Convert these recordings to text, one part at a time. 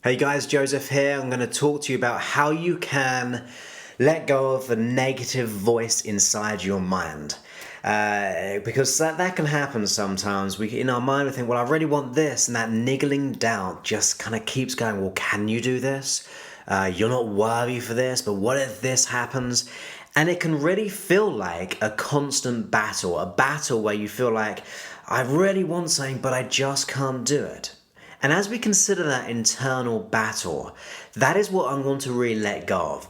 Hey guys, Joseph here. I'm going to talk to you about how you can let go of the negative voice inside your mind. Because that can happen sometimes. In our mind, we think, well, I really want this, and that niggling doubt just kind of keeps going, well, can you do this? You're not worthy for this, but what if this happens? And it can really feel like a constant battle, a battle where you feel like, I really want something, but I just can't do it. And as we consider that internal battle, that is what I want to really let go of.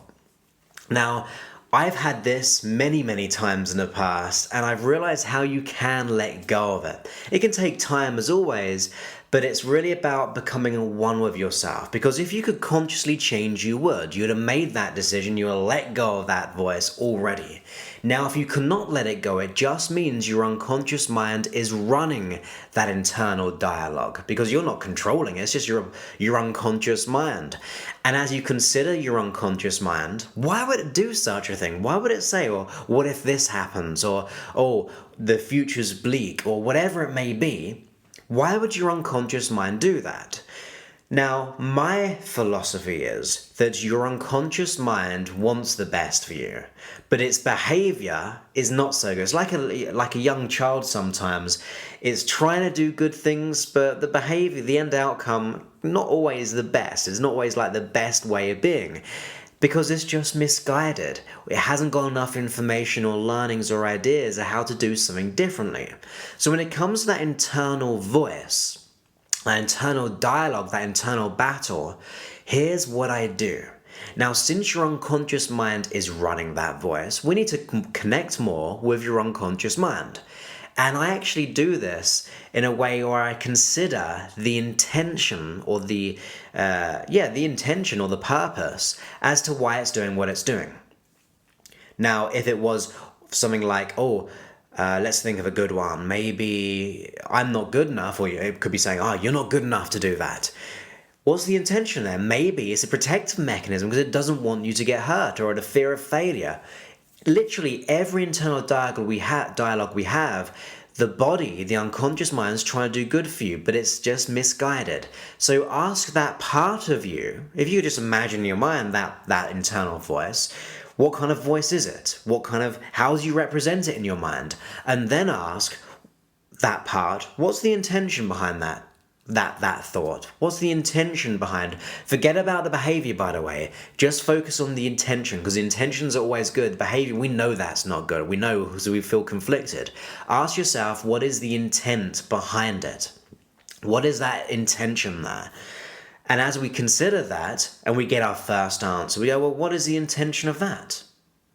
Now, I've had this many, many times in the past, and I've realized how you can let go of it. It can take time as always, but it's really about becoming one with yourself. Because if you could consciously change, you would. You'd have made that decision, you would have let go of that voice already. Now, if you cannot let it go, it just means your unconscious mind is running that internal dialogue because you're not controlling it, it's just your unconscious mind. And as you consider your unconscious mind, why would it do such a thing? Why would it say, or what if this happens? Or, oh, the future's bleak, or whatever it may be? Why would your unconscious mind do that? Now, my philosophy is that your unconscious mind wants the best for you, but its behavior is not so good. It's like a young child sometimes. It's trying to do good things, but the behavior, the end outcome, not always the best. It's not always like the best way of being. Because it's just misguided. It hasn't got enough information or learnings or ideas of how to do something differently. So when it comes to that internal voice, that internal dialogue, that internal battle, here's what I do. Now, since your unconscious mind is running that voice, we need to connect more with your unconscious mind. And I actually do this in a way where I consider the intention or the intention or the purpose as to why it's doing what it's doing. Now, if it was something like, let's think of a good one. Maybe I'm not good enough, or it could be saying, you're not good enough to do that. What's the intention there? Maybe it's a protective mechanism because it doesn't want you to get hurt or the fear of failure. Literally every internal dialogue we have, the body, the unconscious mind is trying to do good for you, but it's just misguided. So ask that part of you, if you just imagine in your mind that internal voice, what kind of voice is it? How do you represent it in your mind? And then ask that part, what's the intention behind that thought? What's the intention behind? Forget about the behavior, by the way. Just focus on the intention, because intentions are always good. The behavior, we know that's not good. We know, so we feel conflicted. Ask yourself, what is the intent behind it? What is that intention there? And as we consider that, and we get our first answer, we go, well, what is the intention of that?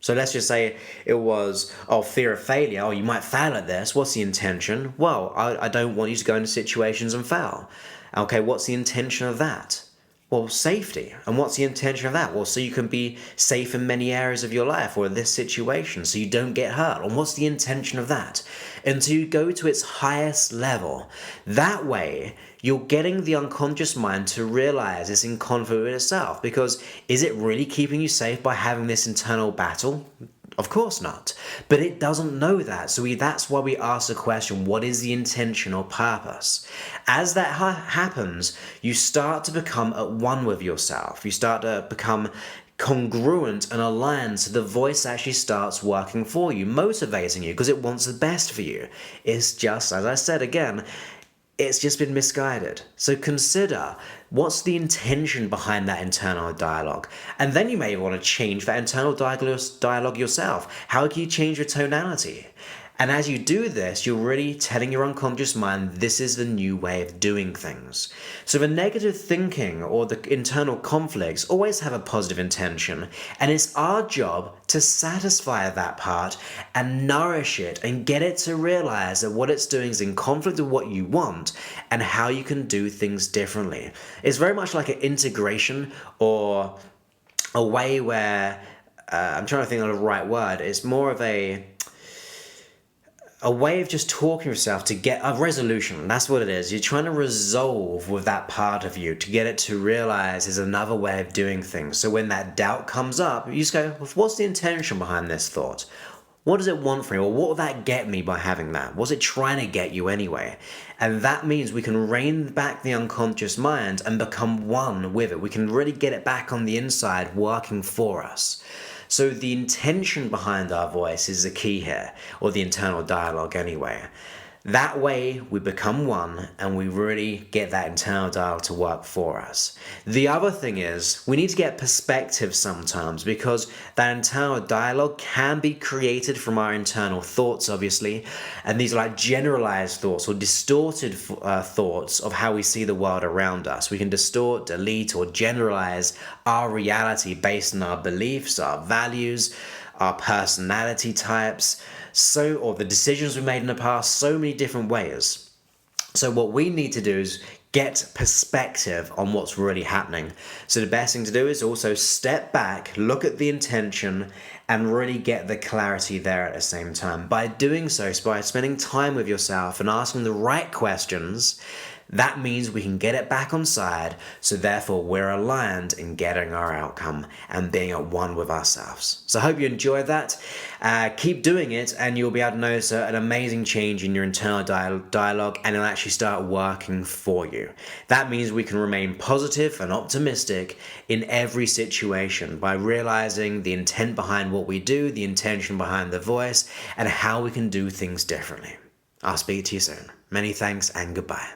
So let's just say it was, fear of failure. You might fail at this. What's the intention? Well, I don't want you to go into situations and fail. Okay, what's the intention of that? Well, safety. And what's the intention of that? Well, so you can be safe in many areas of your life or this situation so you don't get hurt. And what's the intention of that? And to go to its highest level. That way, you're getting the unconscious mind to realize it's in conflict with itself. Because is it really keeping you safe by having this internal battle? Of course not. But it doesn't know that. So that's why we ask the question, what is the intention or purpose? As that happens, you start to become at one with yourself. You start to become congruent and aligned, so the voice actually starts working for you, motivating you because it wants the best for you. It's just, as I said again, it's just been misguided. So consider, what's the intention behind that internal dialogue? And then you may want to change that internal dialogue yourself. How can you change your tonality? And as you do this, you're really telling your unconscious mind this is the new way of doing things. So the negative thinking or the internal conflicts always have a positive intention, and it's our job to satisfy that part and nourish it and get it to realize that what it's doing is in conflict with what you want and how you can do things differently. It's very much like an integration or a way where, I'm trying to think of the right word, it's more of a way of just talking to yourself to get a resolution. That's what it is. You're trying to resolve with that part of you to get it to realize there's another way of doing things. So when that doubt comes up, you just go, well, what's the intention behind this thought? What does it want from me? Or what will that get me by having that? What's it trying to get you anyway? And that means we can rein back the unconscious mind and become one with it. We can really get it back on the inside working for us. So the intention behind our voice is the key here, or the internal dialogue anyway. That way we become one and we really get that internal dialogue to work for us. The other thing is we need to get perspective sometimes, because that internal dialogue can be created from our internal thoughts, obviously, and these are like generalized thoughts or distorted thoughts of how we see the world around us. We can distort, delete, or generalize our reality based on our beliefs, our values, our personality types, or the decisions we made in the past, so many different ways. So what we need to do is get perspective on what's really happening. So the best thing to do is also step back, look at the intention, and really get the clarity there at the same time. By doing so, by spending time with yourself and asking the right questions, that means we can get it back on side, so therefore we're aligned in getting our outcome and being at one with ourselves. So I hope you enjoyed that. Keep doing it and you'll be able to notice an amazing change in your internal dialogue, and it'll actually start working for you. That means we can remain positive and optimistic in every situation by realizing the intent behind what we do, the intention behind the voice, and how we can do things differently. I'll speak to you soon. Many thanks and goodbye.